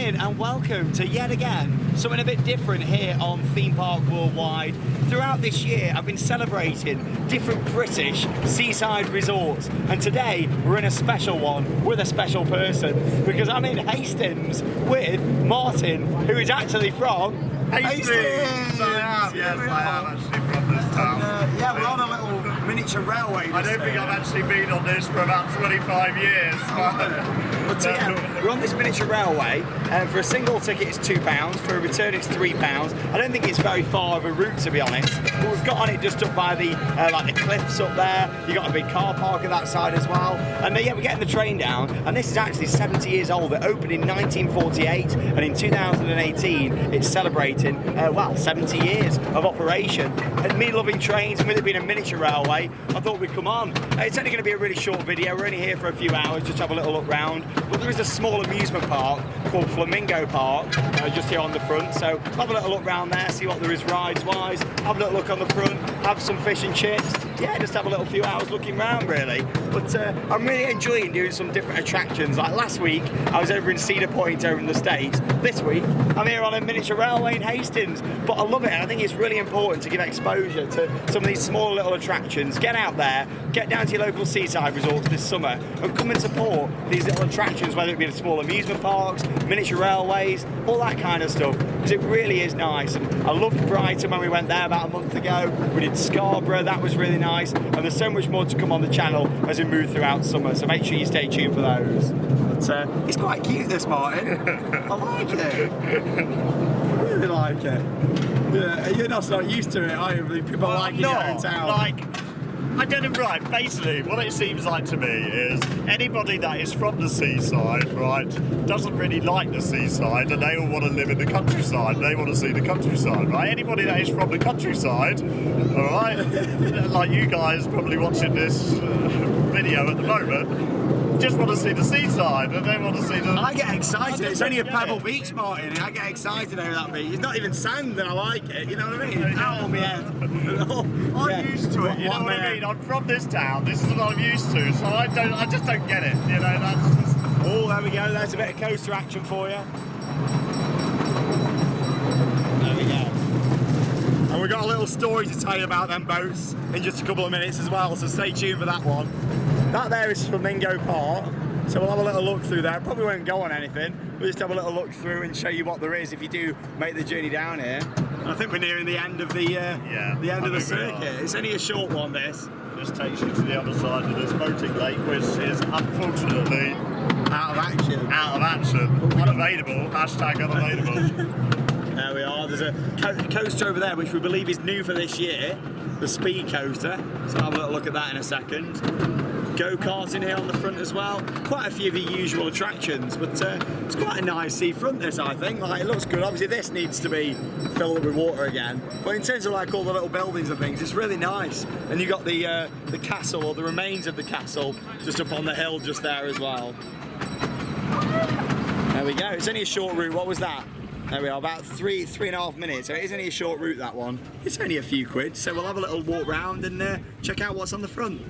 And welcome to yet again something a bit different here on Theme Park Worldwide. Throughout this year I've been celebrating different British seaside resorts, and today we're in a special one with a special person because I'm in Hastings with Martin, who is actually from Hastings. Yes, I am actually from this town. Yeah, we're on a little miniature railway. I don't think I've actually been on this for about 25 years. But yeah, we're on this miniature railway, and for a single ticket it's £2, for a return it's £3. I don't think it's very far of a route, to be honest, but we've got on it just up by the like the cliffs up there. You've got a big car park at that side as well, and yeah, we're getting the train down, and this is actually 70 years old. It opened in 1948, and in 2018 it's celebrating well, 70 years of operation. And me loving trains, and with it being a miniature railway, I thought we'd come on. It's only going to be a really short video. We're only here for a few hours, just have a little look round. But there is a small amusement park called Flamingo Park just here on the front, so have a little look round there, see what there is rides wise, have a little look on the front, have some fish and chips. Yeah, just have a little few hours looking round really. But I'm really enjoying doing some different attractions. Like last week I was over in Cedar Point over in the States. This week I'm here on a miniature railway in Hastings. But I love it, and I think it's really important to give exposure to some of these small little attractions. Get out there, get down to your local seaside resorts this summer and come and support these little attractions, whether it be the small amusement parks, miniature railways, all that kind of stuff, because it really is nice. And I loved Brighton when we went there about a month ago. We did Scarborough, that was really nice, and there's so much more to come on the channel as we move throughout summer, so make sure you stay tuned for those. But it's quite cute, this, Martin. I like it. I really like it. Yeah, you're not used to it, are you? People Well, like it in your own town. I don't know, right, basically what it seems like to me is anybody that is from the seaside, right, doesn't really like the seaside, and they all want to live in the countryside, they want to see the countryside, right? Anybody that is from the countryside, alright, like you guys probably watching this video at the moment, just want to see the seaside, and they want to see the... I get excited. It's only a pebble beach, Martin. I get excited over that beach. It's not even sand and I like it, you know what I mean? It's out on my head. I'm used to it, you know what I mean? I'm from this town, this is what I'm used to, so I just don't get it, you know, that's just... Oh, there we go, there's a bit of coaster action for you. There we go. And we've got a little story to tell you about them boats in just a couple of minutes as well, so stay tuned for that one. That there is Flamingo Park, so we'll have a little look through there. Probably won't go on anything, we'll just have a little look through and show you what there is if you do make the journey down here. And I think we're nearing the end of the end of the circuit. It's only a short one, this. Just takes you to the other side of this boating lake, which is unfortunately Out of action. out of action, unavailable, hashtag unavailable. There we are, there's a coaster over there which we believe is new for this year, the speed coaster, so I'll have a little look at that in a second. Go-karts in here on the front as well, quite a few of the usual attractions, but it's quite a nice seafront this, I think. Like, it looks good. Obviously this needs to be filled up with water again, but in terms of like all the little buildings and things, it's really nice. And you've got the castle, or the remains of the castle, just up on the hill just there as well. There we go, it's only a short route. What was that? There we are, about three and a half minutes, so it is only a short route, that one. It's only a few quid, so we'll have a little walk round and check out what's on the front.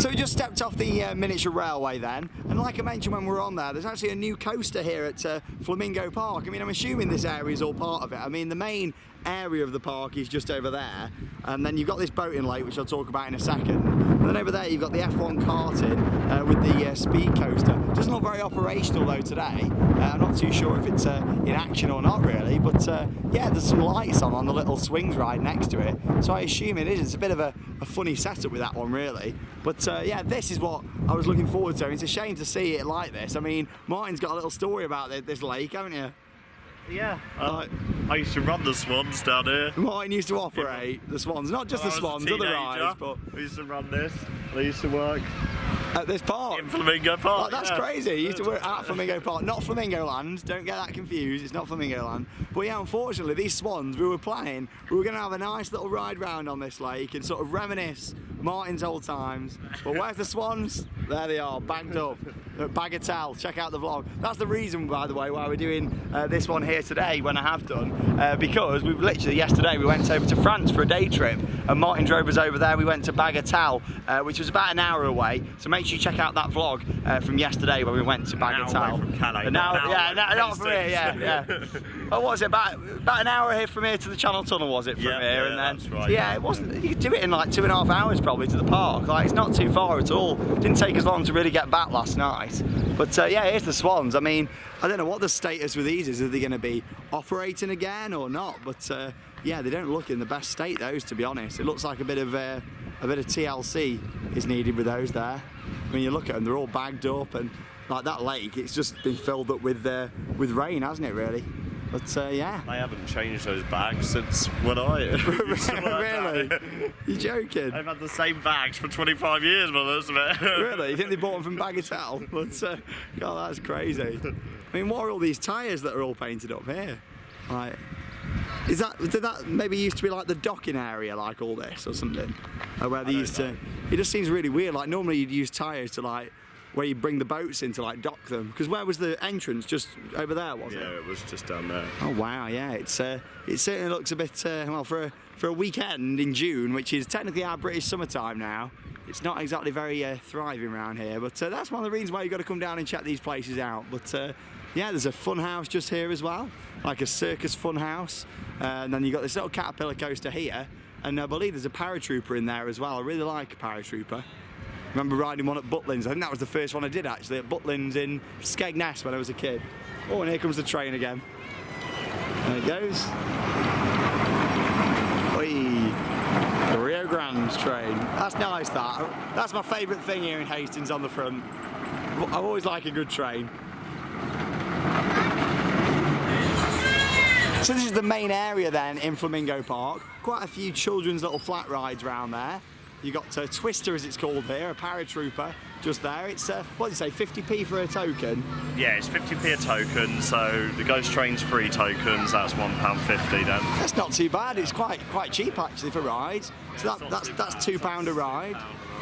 So we just stepped off the miniature railway then, and like I mentioned when we were on there, there's actually a new coaster here at Flamingo Park. I mean, I'm assuming this area is all part of it. I mean, the main area of the park is just over there, and then you've got this boating lake, which I'll talk about in a second, and then over there you've got the F1 karting with the speed coaster. Doesn't look very operational though today. I'm not too sure if it's in action or not really, but yeah, there's some lights on the little swings ride next to it, so I assume it is. It's a bit of a funny setup with that one really, but yeah, this is what I was looking forward to. It's a shame to see it like this. I mean, Martin's got a little story about this lake, haven't you? Yeah, I used to run the Swans down here. Martin used to operate the Swans, not just the Swans, other rides, but we used to run this. I used to work At this park? In Flamingo Park. Like, that's crazy. You used to work at Flamingo Park, not Flamingo Land. Don't get that confused. It's not Flamingo Land. But yeah, unfortunately, these swans, we were going to have a nice little ride round on this lake and sort of reminisce Martin's old times. But where's the swans? There they are, bagged up. At Bagatelle. Check out the vlog. That's the reason, by the way, why we're doing this one here today when I have done. Because we literally, yesterday, we went over to France for a day trip and Martin drove us over there. We went to Bagatelle, which was about an hour away. So make sure you check out that vlog from yesterday when we went to Bagatelle. An hour away from Calais. Not from here, yeah. What was it? About an hour here from here to the Channel Tunnel, was it, from here? And then, that's right. So yeah, it wasn't, you could do it in like 2.5 hours probably to the park. Like, it's not too far at all. Didn't take us long to really get back last night. But yeah, here's the swans. I mean, I don't know what the status with these is. Are they going to be operating again or not? But yeah, they don't look in the best state, those, to be honest. It looks like a bit of TLC is needed with those there. I mean, you look at them, they're all bagged up, and like that lake, it's just been filled up with rain, hasn't it, really? But yeah. They haven't changed those bags since when I used to work Really? You're joking? I've had the same bags for 25 years, by the looks of it. Really? You think they bought them from Bagatelle? But God, that's crazy. I mean, what are all these tyres that are all painted up here? Like, did that maybe used to be like the docking area, like all this or something? Where they used to. It just seems really weird. Like normally you'd use tyres to like where you bring the boats in to like dock them. Because where was the entrance? Just over there, was it? Yeah, it was just down there. Oh wow, yeah. It certainly looks a bit well for a weekend in June, which is technically our British summertime now. It's not exactly very thriving around here, but that's one of the reasons why you've got to come down and check these places out. But yeah, there's a fun house just here as well, like a circus fun house, and then you've got this little caterpillar coaster here, and I believe there's a paratrooper in there as well. I really like a paratrooper. I remember riding one at Butlins. I think that was the first one I did actually, at Butlins in Skegness when I was a kid. Oh, and here comes the train again. There it goes. Oi. The Rio Grande's train. That's nice, that. That's my favourite thing here in Hastings on the front. I always like a good train. So this is the main area then in Flamingo Park. Quite a few children's little flat rides around there. You got Twister, as it's called here, a paratrooper just there. It's what did you say, 50p for a token? Yeah, it's 50p a token. So the Ghost Train's free tokens. That's £1.50 then. That's not too bad. It's quite cheap actually for rides. So that's £2 a ride.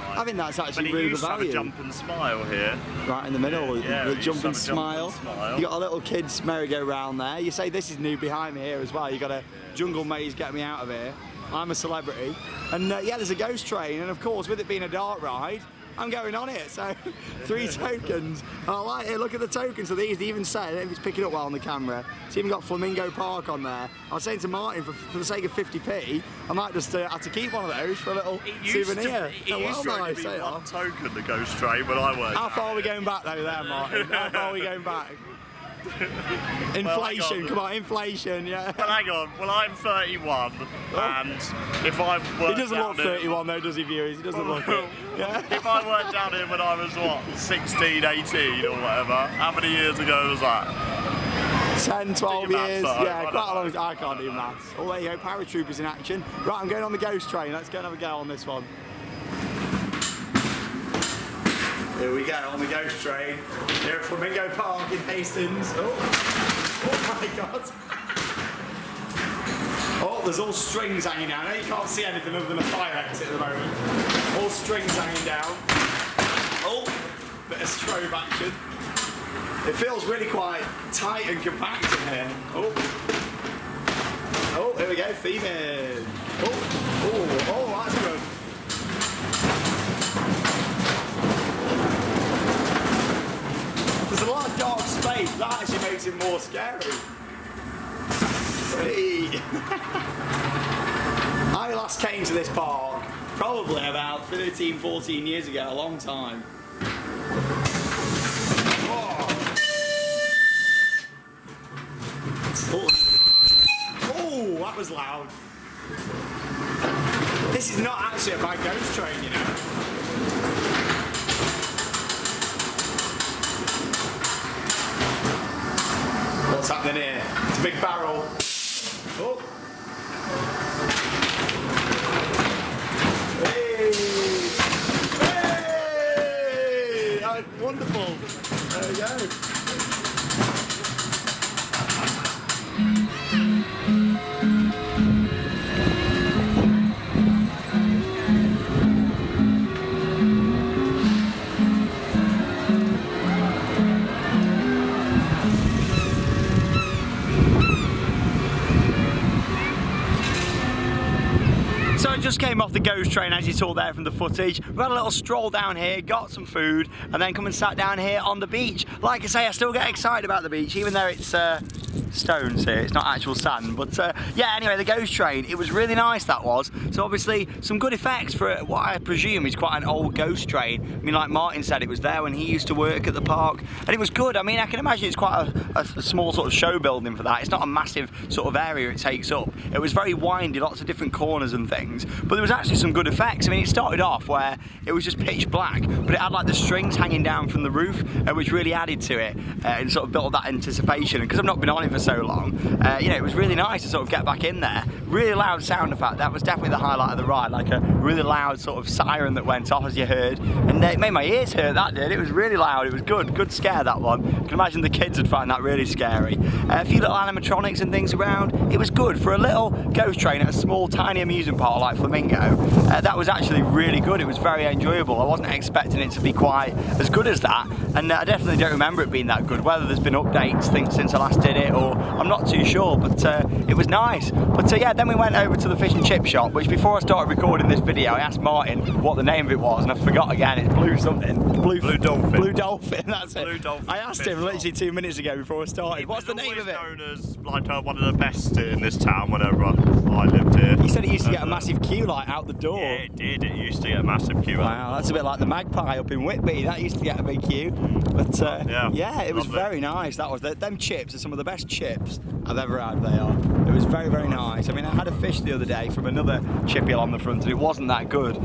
I think that's actually really good value. Have a jump and smile here. Right in the middle, yeah, the jump and smile. You got a little kids merry-go-round there. You say this is new behind me here as well. You got a jungle maze, get me out of here. I'm a celebrity. And yeah, there's a ghost train, and of course, with it being a dark ride, I'm going on it. So 3 tokens. I like it. Look at the tokens. So these, they even say, I don't know if it's picking up well on the camera. It's even got Flamingo Park on there. I was saying to Martin, for the sake of 50p, I might just have to keep one of those for a little souvenir. It used to only be one token, the ghost train, when I worked. How far are we going back though there, Martin? How far are we going back? Inflation, well, come on, inflation, yeah. Well, hang on. Well, I'm 31, and if I worked he doesn't look 31 though, does he, viewers? He doesn't look it. Yeah. If I worked down here when I was, what, 16, 18 or whatever, how many years ago was that? 10, 12 years, yeah, quite a long time. I can't do maths. Oh, there you go, paratroopers in action. Right, I'm going on the ghost train. Let's go and have a go on this one. Here we go on the ghost train here at Flamingo Park in Hastings. Oh my God. Oh, there's all strings hanging down. Now you can't see anything other than a fire exit at the moment. All strings hanging down. Oh, bit of strobe action. It feels really quite tight and compact in here. Oh, here we go, theming. Oh, that's good. There's a lot of dark space, that actually makes it more scary. Hey. I last came to this park probably about 13, 14 years ago, a long time. Oh, that was loud. This is not actually a bad ghost train, you know. What's happening here? It's a big barrel. Oh. Hey! Hey! wonderful. There we go. So I just came off the ghost train, as you saw there from the footage. We had a little stroll down here, got some food, and then come and sat down here on the beach. Like I say, I still get excited about the beach, even though it's stones here, it's not actual sand. But yeah, anyway, the ghost train, it was really nice, that was. So obviously, some good effects for what I presume is quite an old ghost train. I mean, like Martin said, it was there when he used to work at the park, and it was good. I mean, I can imagine it's quite a small sort of show building for that. It's not a massive sort of area it takes up. It was very windy, lots of different corners and things, but there was actually some good effects. I mean, it started off where it was just pitch black, but it had like the strings hanging down from the roof, which really added to it and sort of built that anticipation. And because I've not been on it for so long, you know, it was really nice to sort of get back in there. Really loud sound effect. That was definitely the highlight of the ride, like a really loud sort of siren that went off, as you heard, and it made my ears hurt. That did. It was really loud. It was good scare, that one. I can imagine the kids would find that really scary. A few little animatronics and things around. It was good for a little ghost train at a small, tiny amusement park like Flamingo. That was actually really good. It was very enjoyable. I wasn't expecting it to be quite as good as that, and I definitely don't remember it being that good. Whether there's been updates since I last did it, or I'm not too sure, but it was nice. But yeah, then we went over to the fish and chip shop, which before I started recording this video, I asked Martin what the name of it was, and I forgot again. It's Blue something. Blue Dolphin. Blue Dolphin, that's it. Blue Dolphin. I asked him literally 2 minutes ago before I started. What's the name of it? Known as like one of the best in this town whenever I lived here. He said it used to get a massive queue like out the door. Yeah, it did. It used to get a massive queue. Wow, that's a bit like the Magpie up in Whitby. That used to get a big queue. But yeah, it was very nice. That was them chips are some of the best chips I've ever had. They are. It was very nice. I mean, I had a fish the other day from another chippy on the front, and it wasn't that good.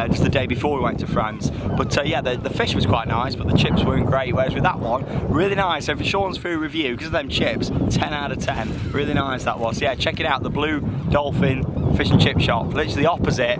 Just the day before we went to France. But yeah, the fish was quite nice, but the chips weren't great. Whereas with that one, really nice. So for Sean's food review, because of them chips, 10 out of 10. Really nice that was. So yeah, check it out. The Blue Dolphin fish and chip shop, literally opposite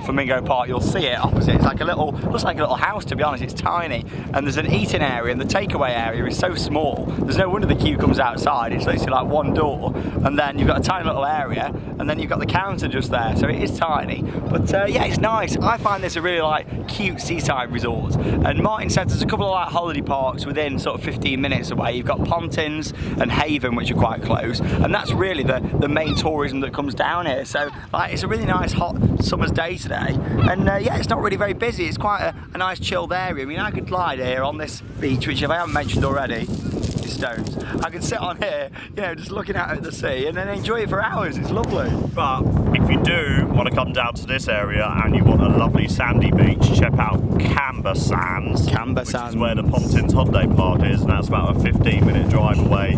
Flamingo Park. You'll see it opposite. It's like a little, looks like a little house, to be honest. It's tiny, and there's an eating area, and the takeaway area is so small. There's no wonder the queue comes outside. It's literally like one door, and then you've got a tiny little area, and then you've got the counter just there. So it is tiny, but yeah, it's nice. I find this a really like cute seaside resort. And Martin said there's a couple of like holiday parks within sort of 15 minutes away. You've got Pontins and Haven, which are quite close, and that's really the main tourism that comes down here. So like, it's a really nice hot summer's day today, and yeah, it's not really very busy. It's quite a nice chilled area. I mean, I could lie here on this beach, which if I haven't mentioned already, is stones. I could sit on here, you know, just looking out at the sea and then enjoy it for hours. It's lovely. But if you do want to come down to this area and you want a lovely sandy beach, check out Camber Sands. Camber Sands. Which is where the Pontins Holiday Park is, and that's about a 15-minute drive away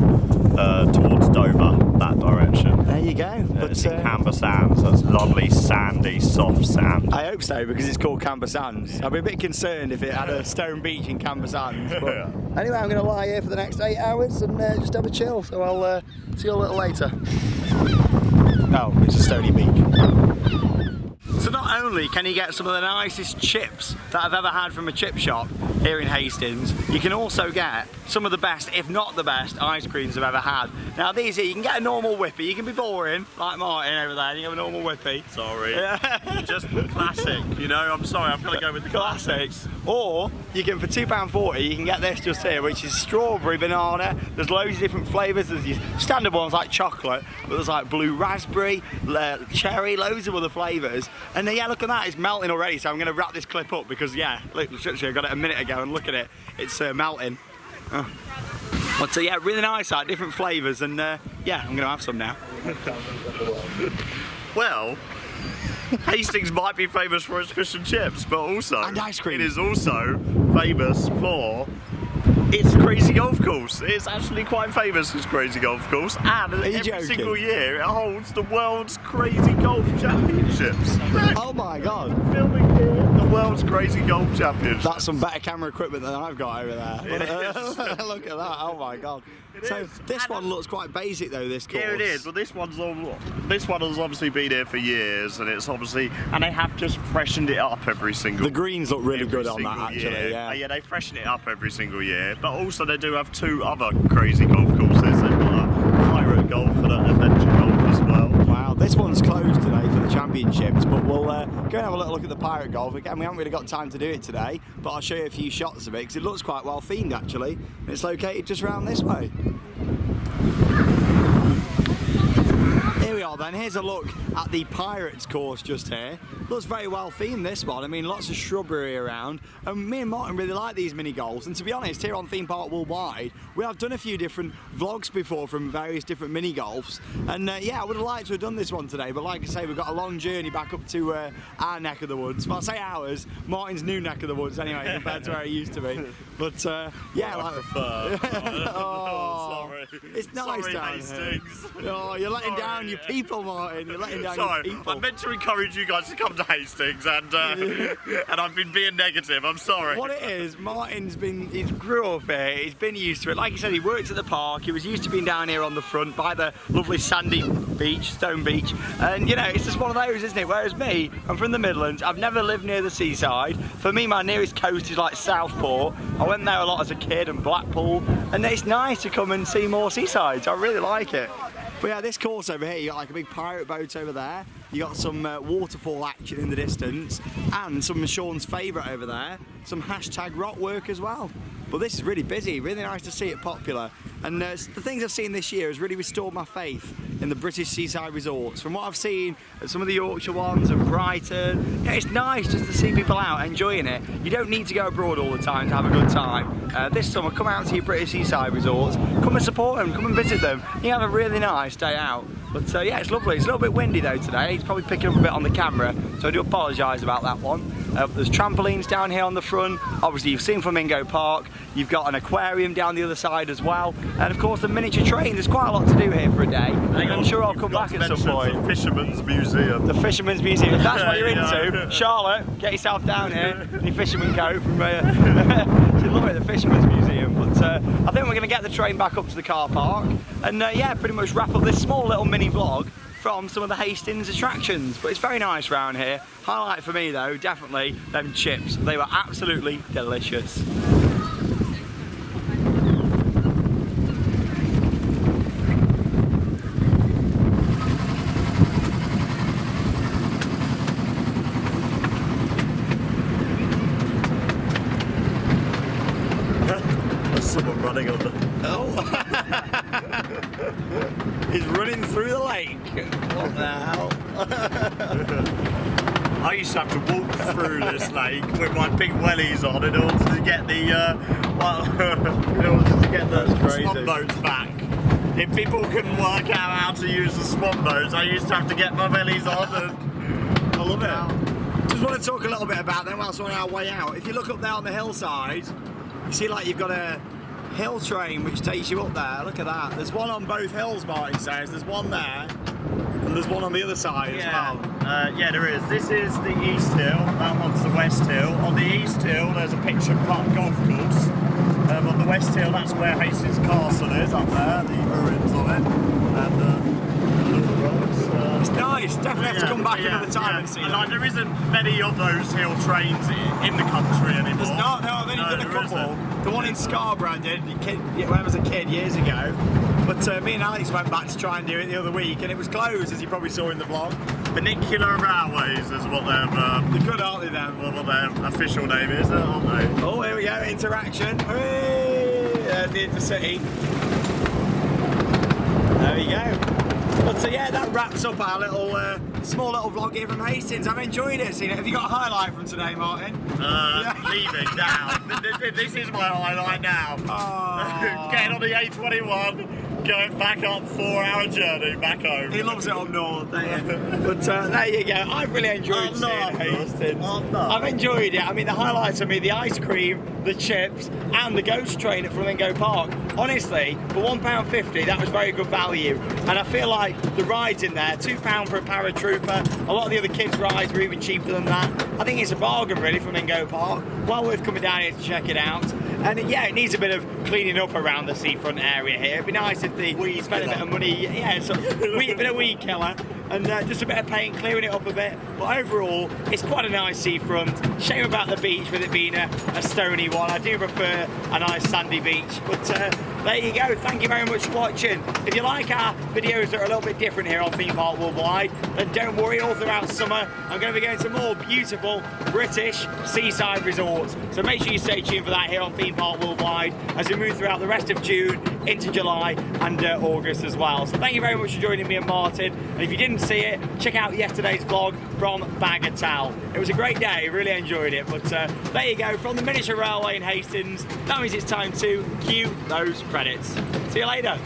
towards Dover, that direction. There you go. But it's in Camber Sands. That's lovely, sandy, soft sand. I hope so, because it's called Camber Sands. I'd be a bit concerned if it had a stone beach in Camber Sands. But anyway, I'm going to lie here for the next 8 hours and just have a chill. So I'll see you a little later. Oh, it's a stony beach. So not only can you get some of the nicest chips that I've ever had from a chip shop here in Hastings, you can also get some of the best, if not the best, ice creams I've ever had. Now these here, you can get a normal whippy. You can be boring, like Martin over there, and you have a normal whippy. Sorry. Just classic, you know, I'm sorry, I'm going to go with the classics. Or you can, for £2.40, you can get this just here, which is strawberry banana. There's loads of different flavours. There's these standard ones like chocolate, but there's like blue raspberry, cherry, loads of other flavours. And then, yeah, look at that, it's melting already, so I'm going to wrap this clip up because, yeah, look, literally I got it a minute ago and look at it, it's melting. But yeah, really nice, like different flavours, and yeah, I'm going to have some now. Well, Hastings might be famous for its fish and chips, but also and ice cream. It is also famous for its crazy golf course. It's actually quite famous, its crazy golf course, and every single year it holds the world's crazy golf championships. Oh my god! Filming here. the world's crazy golf championship. That's some better camera equipment than I've got over there. Look at that! Oh my god! This one looks quite basic though. This course. Yeah, it is. But this one has obviously been here for years, and it's obviously they have just freshened it up every single. The greens look really good on that actually. Year. Yeah. Yeah, they freshen it up every single year. But also they do have 2 other crazy golf courses. They've got a pirate golf and an adventure golf as well. Wow, this one's closed today for the championships, but we'll go and have a little look at the pirate golf. Again, we haven't really got time to do it today, but I'll show you a few shots of it because it looks quite well themed actually. It's located just around this way. Here we are then, here's a look at the Pirates course just here. Looks very well themed this one, I mean lots of shrubbery around, and me and Martin really like these mini golfs, and to be honest here on Theme Park Worldwide we have done a few different vlogs before from various different mini golfs, and yeah, I would have liked to have done this one today, but like I say we've got a long journey back up to our neck of the woods. Well, I say ours, Martin's new neck of the woods anyway compared to where it used to be, but yeah, I prefer. Oh, sorry. It's nice sorry, down Hastings. here. Oh, you're letting down your people, Martin. You're letting down Sorry, your people. I meant to encourage you guys to come to Hastings, and I've been being negative. I'm sorry. What it is, he's grew up here. He's been used to it. Like I said, he worked at the park. He was used to being down here on the front by the lovely sandy beach, stone beach, and you know, it's just one of those, isn't it? Whereas me, I'm from the Midlands. I've never lived near the seaside. For me, my nearest coast is like Southport. I went there a lot as a kid, and Blackpool, and it's nice to come and see more seasides. I really like it. But yeah, this course over here, you got like a big pirate boat over there. You got some waterfall action in the distance, and some of Sean's favourite over there, some hashtag rock work as well. But this is really busy, really nice to see it popular. And the things I've seen this year has really restored my faith in the British seaside resorts. From what I've seen at some of the Yorkshire ones and Brighton, yeah, it's nice just to see people out enjoying it. You don't need to go abroad all the time to have a good time. This summer, come out to your British seaside resorts, come and support them, come and visit them. You have a really nice day out. But yeah, it's lovely. It's a little bit windy though today. It's probably picking up a bit on the camera, so I do apologise about that one. There's trampolines down here on the front. Obviously, you've seen Flamingo Park. You've got an aquarium down the other side as well. And of course, the miniature train. There's quite a lot to do here for a day. I'm sure I'll come back at some point. The Fisherman's Museum. The Fisherman's Museum. If that's what you're into, Charlotte, get yourself down here in your fisherman coat from you'd love it, the Fisherman's Museum. But I think we're going to get the train back up to the car park and yeah, pretty much wrap up this small little mini vlog from some of the Hastings attractions. But it's very nice around here. Highlight for me though, definitely them chips. They were absolutely delicious. Someone running on the... Oh! He's running through the lake. What the hell? I used to have to walk through this lake with my big wellies on in order to get the swan boats back. If people couldn't work out how to use the swan boats, I used to have to get my wellies on, and I love it. Just want to talk a little bit about them whilst we're on our way out. If you look up there on the hillside, you see like you've got a hill train which takes you up there. Look at that. There's one on both hills, Martin says. There's one there, and there's one on the other side as well. Yeah, there is. This is the East Hill, that one's the West Hill. On the East Hill, there's a picture park golf course. On the West Hill, that's where Hastings Castle is, up there, the ruins of it. And the rocks. It's nice. Definitely have to come back another time and see and that. like, there isn't many of those hill trains in the country anymore. There's not, no, I've only done a couple. Isn't. The one in Scarborough I did when I was a kid years ago. But me and Alex went back to try and do it the other week, and it was closed, as you probably saw in the vlog. Funicular Railways is what they're good, aren't they, then? what their official name is, aren't they? Oh, here we go, interaction. Hooray! There's the intercity. There we go. But yeah, that wraps up our little small little vlog here from Hastings. I've enjoyed it, seen it. Have you got a highlight from today, Martin? Leaving now. This is my highlight now. Oh. Getting on the A21, going back up 4-hour journey back home. He loves it up north, but there you go. I've really enjoyed seeing Hastings. I've enjoyed it. I mean, the highlights are the ice cream, the chips, and the ghost train at Flamingo Park. Honestly, for £1.50, that was very good value. And I feel like the rides in there, £2 for a paratrooper. A lot of the other kids' rides were even cheaper than that. I think it's a bargain, really, Flamingo Park. Well worth coming down here to check it out. And yeah, it needs a bit of cleaning up around the seafront area here. It'd be nice if they spent a bit of money, so a bit of weed killer, and just a bit of paint, clearing it up a bit. But overall, it's quite a nice seafront. Shame about the beach with it being a stony one. I do prefer a nice sandy beach. But there you go. Thank you very much for watching. If you like our videos that are a little bit different here on Theme Park Worldwide, then don't worry, all throughout summer, I'm going to be going to more beautiful British seaside resorts. So make sure you stay tuned for that here on Theme Park Worldwide as we move throughout the rest of June into July and August as well. So thank you very much for joining me and Martin. And if you didn't see it, check out yesterday's vlog from Bagatelle. It was a great day, really enjoyed it. But there you go, from the Miniature Railway in Hastings, that means it's time to cue those credits. See you later.